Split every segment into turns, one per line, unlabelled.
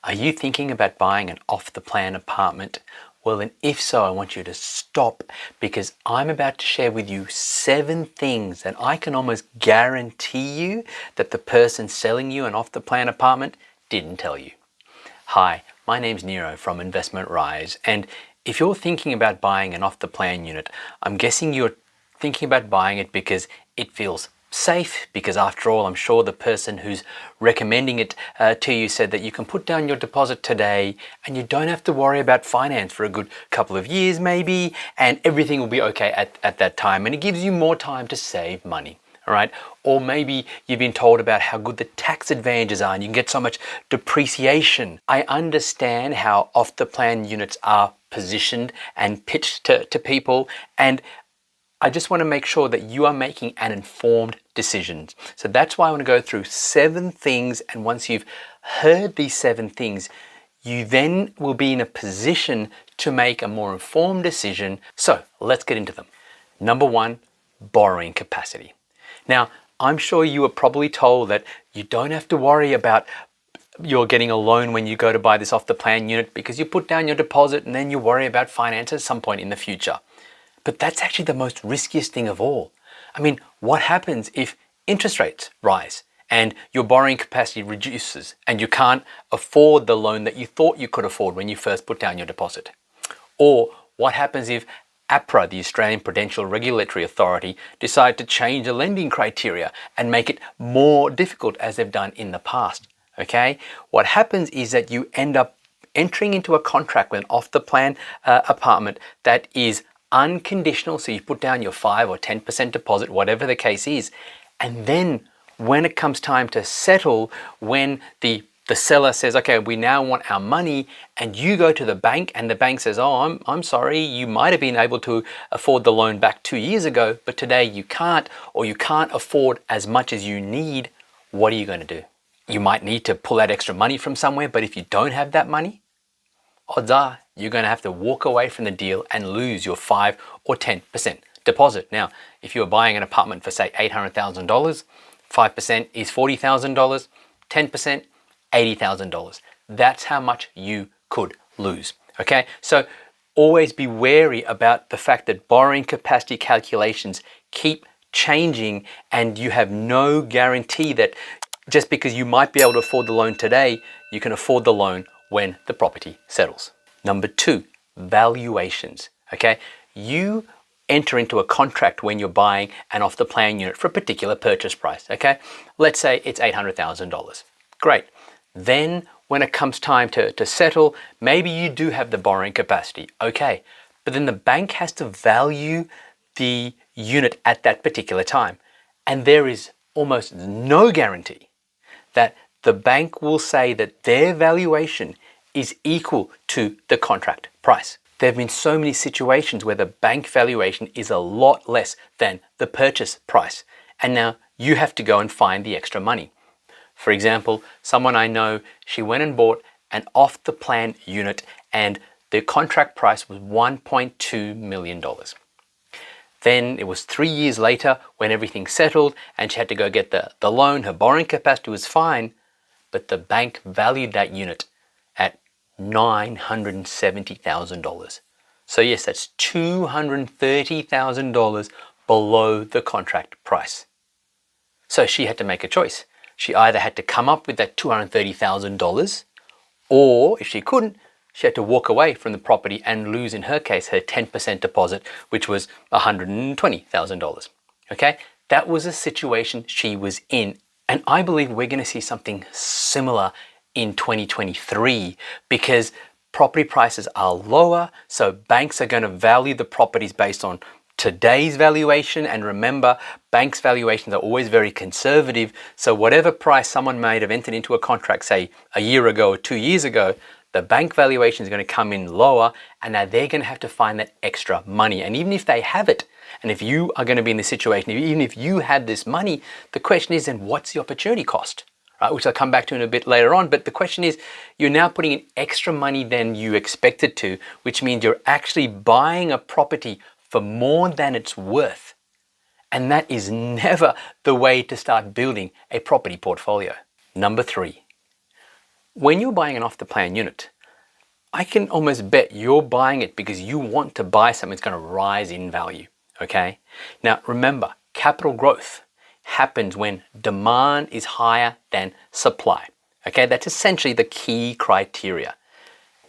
Are you thinking about buying an off-the-plan apartment? Well, then if so, I want you to stop, because I'm about to share with you 7 things that I can almost guarantee you that the person selling you an off-the-plan apartment didn't tell you. Hi, my name's Nero from Investment Rise, and if you're thinking about buying an off-the-plan unit, I'm guessing you're thinking about buying it because it feels safe, because after all, I'm sure the person who's recommending it to you said that you can put down your deposit today and you don't have to worry about finance for a good couple of years maybe, and everything will be okay at that time, and it gives you more time to save money. All right. Or maybe you've been told about how good the tax advantages are and you can get so much depreciation. I understand how off-the-plan units are positioned and pitched to people, and I just want to make sure that you are making an informed decision. So that's why I want to go through 7 things, and once you've heard these 7 things, you then will be in a position to make a more informed decision. So let's get into them. Number 1, borrowing capacity. Now, I'm sure you were probably told that you don't have to worry about you're getting a loan when you go to buy this off-the-plan unit because you put down your deposit and then you worry about finance at some point in the future. But that's actually the most riskiest thing of all. I mean, what happens if interest rates rise and your borrowing capacity reduces and you can't afford the loan that you thought you could afford when you first put down your deposit? Or what happens if APRA, the Australian Prudential Regulatory Authority, decide to change the lending criteria and make it more difficult as they've done in the past? Okay? What happens is that you end up entering into a contract with an off-the-plan apartment that is unconditional, so you put down your 5 or 10% deposit, whatever the case is, and then when it comes time to settle, when the seller says, okay, we now want our money, and you go to the bank and the bank says, oh, I'm sorry, you might have been able to afford the loan back 2 years ago, but today you can't, or you can't afford as much as you need, what are you going to do? You might need to pull out extra money from somewhere, but if you don't have that money, odds are you're going to have to walk away from the deal and lose your 5 or 10% deposit. Now, if you're buying an apartment for say $800,000, 5% is $40,000, 10%, $80,000. That's how much you could lose. Okay, so always be wary about the fact that borrowing capacity calculations keep changing, and you have no guarantee that just because you might be able to afford the loan today, you can afford the loan when the property settles. Number 2, valuations. Okay, you enter into a contract when you're buying an off-the-plan unit for a particular purchase price. Okay, let's say it's $800,000. Great. Then when it comes time to settle, maybe you do have the borrowing capacity. Okay, but then the bank has to value the unit at that particular time, and there is almost no guarantee that the bank will say that their valuation is equal to the contract price. There have been so many situations where the bank valuation is a lot less than the purchase price, and now you have to go and find the extra money. For example, someone I know, she went and bought an off-the-plan unit and the contract price was $1.2 million. Then it was 3 years later when everything settled and she had to go get the loan. Her borrowing capacity was fine, but the bank valued that unit at $970,000. So yes, that's $230,000 below the contract price. So she had to make a choice. She either had to come up with that $230,000, or if she couldn't, she had to walk away from the property and lose, in her case, her 10% deposit, which was $120,000. Okay, that was a situation she was in. And I believe we're going to see something similar in 2023 because property prices are lower, so banks are going to value the properties based on today's valuation. And remember, banks' valuations are always very conservative, so whatever price someone might have entered into a contract, say a year ago or 2 years ago, the bank valuation is going to come in lower, and now they're going to have to find that extra money. And even if they have it, and if you are going to be in this situation, even if you had this money, the question is then what's the opportunity cost? Right, which I'll come back to in a bit later on. But the question is, you're now putting in extra money than you expected to, which means you're actually buying a property for more than it's worth. And that is never the way to start building a property portfolio. Number 3, When you're buying an off-the-plan unit, I can almost bet you're buying it because you want to buy something that's going to rise in value, okay? Now, remember, capital growth happens when demand is higher than supply, okay? That's essentially the key criteria.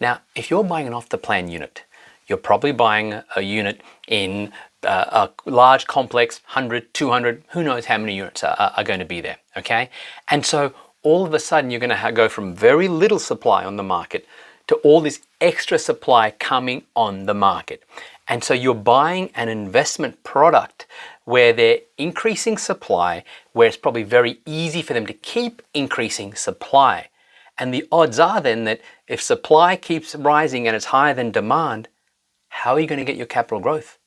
Now, if you're buying an off-the-plan unit, you're probably buying a unit in a large complex, 100, 200, who knows how many units are going to be there, okay? And so all of a sudden you're going to go from very little supply on the market to all this extra supply coming on the market. And so you're buying an investment product where they're increasing supply, where it's probably very easy for them to keep increasing supply. And the odds are then that if supply keeps rising and it's higher than demand, how are you going to get your capital growth?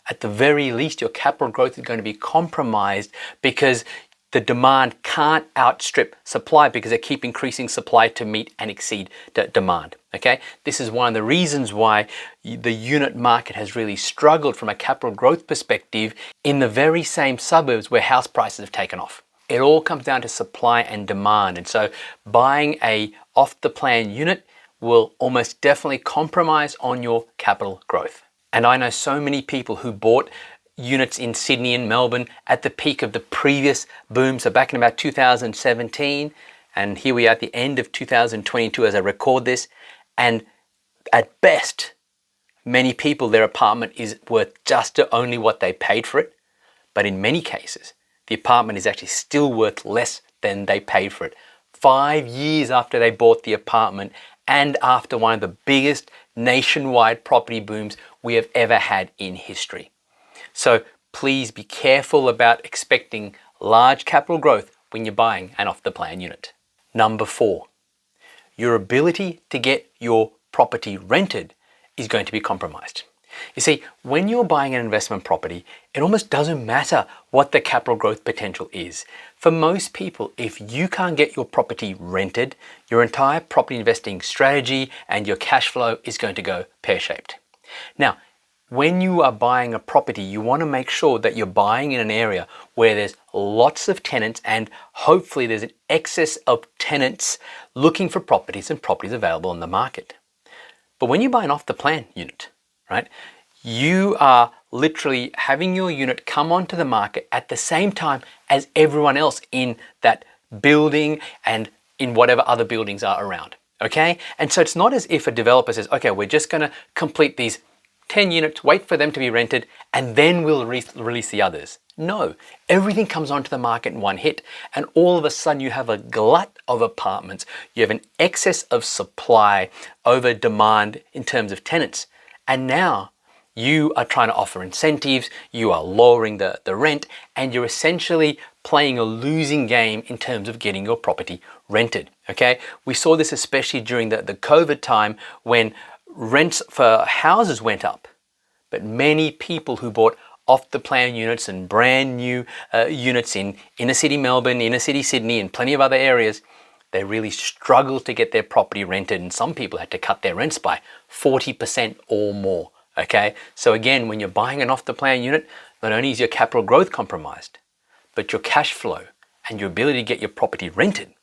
At the very least, your capital growth is going to be compromised because the demand can't outstrip supply because they keep increasing supply to meet and exceed demand. Okay, this is one of the reasons why the unit market has really struggled from a capital growth perspective in the very same suburbs where house prices have taken off. It all comes down to supply and demand, and so buying a off-the-plan unit will almost definitely compromise on your capital growth. And I know so many people who bought units in Sydney and Melbourne at the peak of the previous boom, so back in about 2017, and here we are at the end of 2022 as I record this, and at best, many people, their apartment is worth just only what they paid for it, but in many cases, the apartment is actually still worth less than they paid for it. 5 years after they bought the apartment and after one of the biggest nationwide property booms we have ever had in history. So please be careful about expecting large capital growth when you're buying an off-the-plan unit. Number 4, your ability to get your property rented is going to be compromised. You see, when you're buying an investment property, it almost doesn't matter what the capital growth potential is. For most people, if you can't get your property rented, your entire property investing strategy and your cash flow is going to go pear-shaped. Now, when you are buying a property, you want to make sure that you're buying in an area where there's lots of tenants and hopefully there's an excess of tenants looking for properties and properties available on the market. But when you buy an off-the-plan unit, right, you are literally having your unit come onto the market at the same time as everyone else in that building and in whatever other buildings are around, okay? And so it's not as if a developer says, okay, we're just going to complete these 10 units, wait for them to be rented, and then we'll release the others. No, everything comes onto the market in one hit, and all of a sudden you have a glut of apartments. You have an excess of supply over demand in terms of tenants. And now you are trying to offer incentives, you are lowering the rent, and you're essentially playing a losing game in terms of getting your property rented, okay? We saw this especially during the COVID time when rents for houses went up, but many people who bought off-the-plan units and brand new units in inner city Melbourne, inner city Sydney, and plenty of other areas, they really struggled to get their property rented, and some people had to cut their rents by 40% or more, okay? So again, when you're buying an off-the-plan unit, not only is your capital growth compromised, but your cash flow and your ability to get your property rented,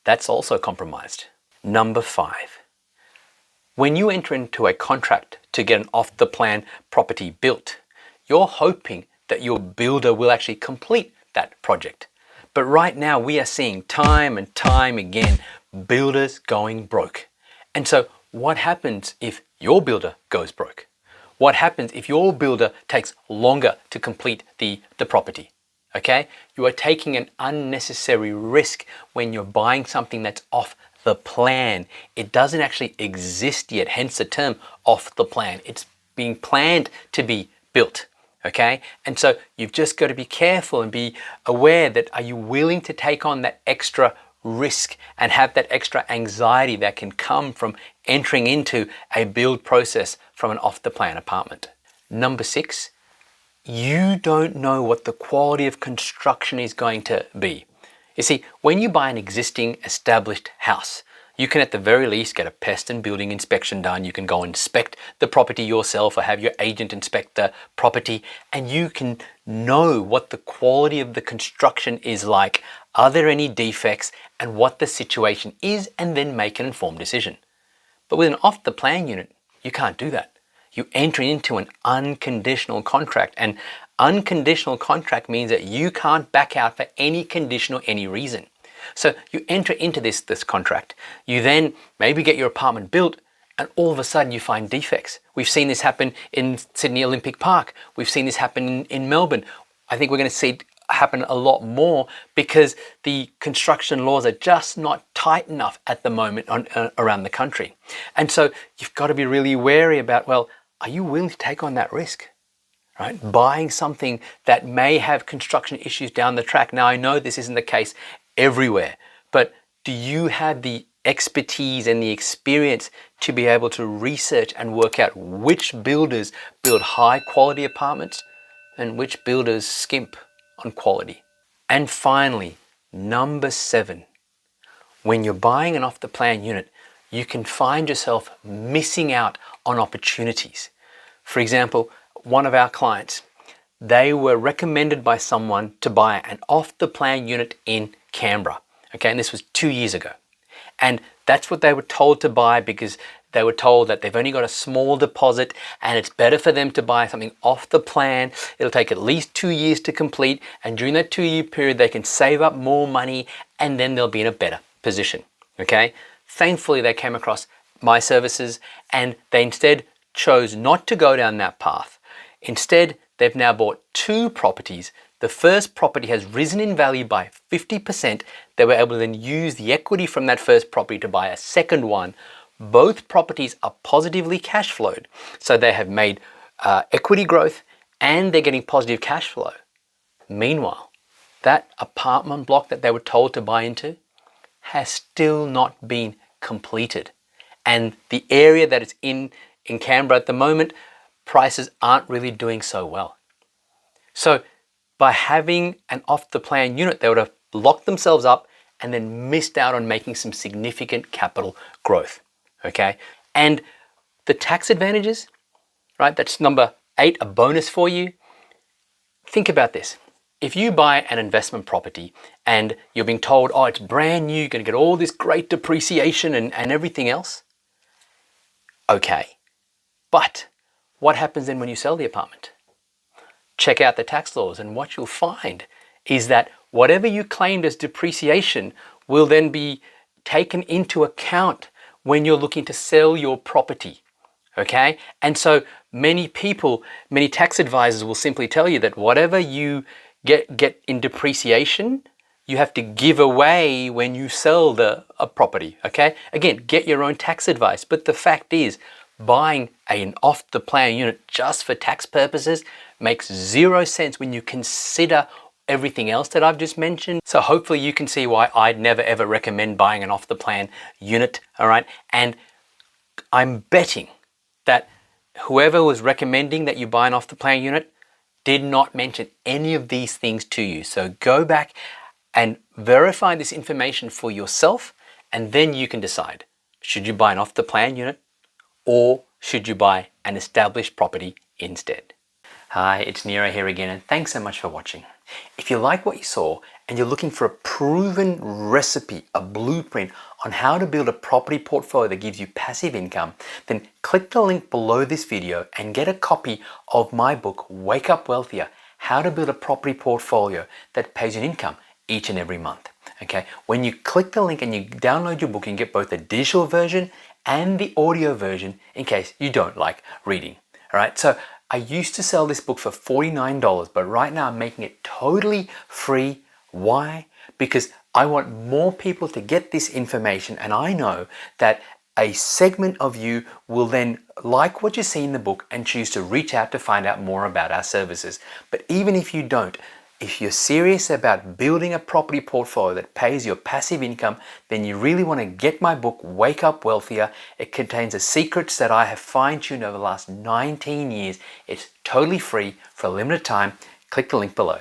that's also compromised. Number 5. When you enter into a contract to get an off-the-plan property built, you're hoping that your builder will actually complete that project. But right now we are seeing time and time again builders going broke. And so what happens if your builder goes broke? What happens if your builder takes longer to complete the property? Okay? You are taking an unnecessary risk when you're buying something that's off the plan. It doesn't actually exist yet, hence the term off the plan. It's being planned to be built, okay? And so you've just got to be careful and be aware that are you willing to take on that extra risk and have that extra anxiety that can come from entering into a build process from an off-the-plan apartment. Number 6, you don't know what the quality of construction is going to be. You see, when you buy an existing established house, you can at the very least get a pest and building inspection done. You can go inspect the property yourself or have your agent inspect the property, and you can know what the quality of the construction is like. Are there any defects? and what the situation is, and then make an informed decision. But with an off-the-plan unit, you can't do that. You enter into an unconditional contract, and unconditional contract means that you can't back out for any condition or any reason. So you enter into this contract. You then maybe get your apartment built, and all of a sudden you find defects. We've seen this happen in Sydney Olympic Park. We've seen this happen in Melbourne. I think we're going to see it happen a lot more because the construction laws are just not tight enough at the moment around the country. And so you've got to be really wary about, well, are you willing to take on that risk? Right? Buying something that may have construction issues down the track. Now, I know this isn't the case everywhere, but do you have the expertise and the experience to be able to research and work out which builders build high quality apartments and which builders skimp on quality? And finally, number 7, when you're buying an off-the-plan unit, you can find yourself missing out on opportunities. For example, one of our clients, they were recommended by someone to buy an off-the-plan unit in Canberra. Okay, and this was 2 years ago. And that's what they were told to buy because they were told that they've only got a small deposit and it's better for them to buy something off the plan. It'll take at least 2 years to complete, and during that 2-year period they can save up more money and then they'll be in a better position. Okay, thankfully they came across my services and they instead chose not to go down that path. Instead, they've now bought 2 properties. The first property has risen in value by 50%. They were able to then use the equity from that first property to buy a second one. Both properties are positively cash flowed. So they have made equity growth and they're getting positive cash flow. Meanwhile, that apartment block that they were told to buy into has still not been completed. And the area that it's in Canberra at the moment, prices aren't really doing so well. So by having an off-the-plan unit, they would have locked themselves up and then missed out on making some significant capital growth. Okay, and the tax advantages, right? That's number 8, a bonus for you. Think about this. If you buy an investment property and you're being told, oh, it's brand new, you're going to get all this great depreciation and everything else. Okay, but what happens then when you sell the apartment? Check out the tax laws, and what you'll find is that whatever you claimed as depreciation will then be taken into account when you're looking to sell your property. Okay, and so many people, many tax advisors will simply tell you that whatever you get in depreciation, you have to give away when you sell a property. Okay, again, get your own tax advice. But the fact is, buying an off-the-plan unit just for tax purposes makes 0 sense when you consider everything else that I've just mentioned. So hopefully you can see why I'd never ever recommend buying an off-the-plan unit, all right? And I'm betting that whoever was recommending that you buy an off-the-plan unit did not mention any of these things to you. So go back and verify this information for yourself, and then you can decide, should you buy an off-the-plan unit or should you buy an established property instead? Hi, it's Nero here again, and thanks so much for watching. If you like what you saw and you're looking for a proven recipe, a blueprint on how to build a property portfolio that gives you passive income, then click the link below this video and get a copy of my book, Wake Up Wealthier, How to Build a Property Portfolio that pays you an income each and every month. Okay, when you click the link and you download your book, you can get both the digital version and the audio version in case you don't like reading. All right, so I used to sell this book for $49, but right now I'm making it totally free. Why? Because I want more people to get this information, and I know that a segment of you will then like what you see in the book and choose to reach out to find out more about our services. But even if you don't, if you're serious about building a property portfolio that pays your passive income, then you really want to get my book, Wake Up Wealthier. It contains the secrets that I have fine-tuned over the last 19 years. It's totally free for a limited time. Click the link below.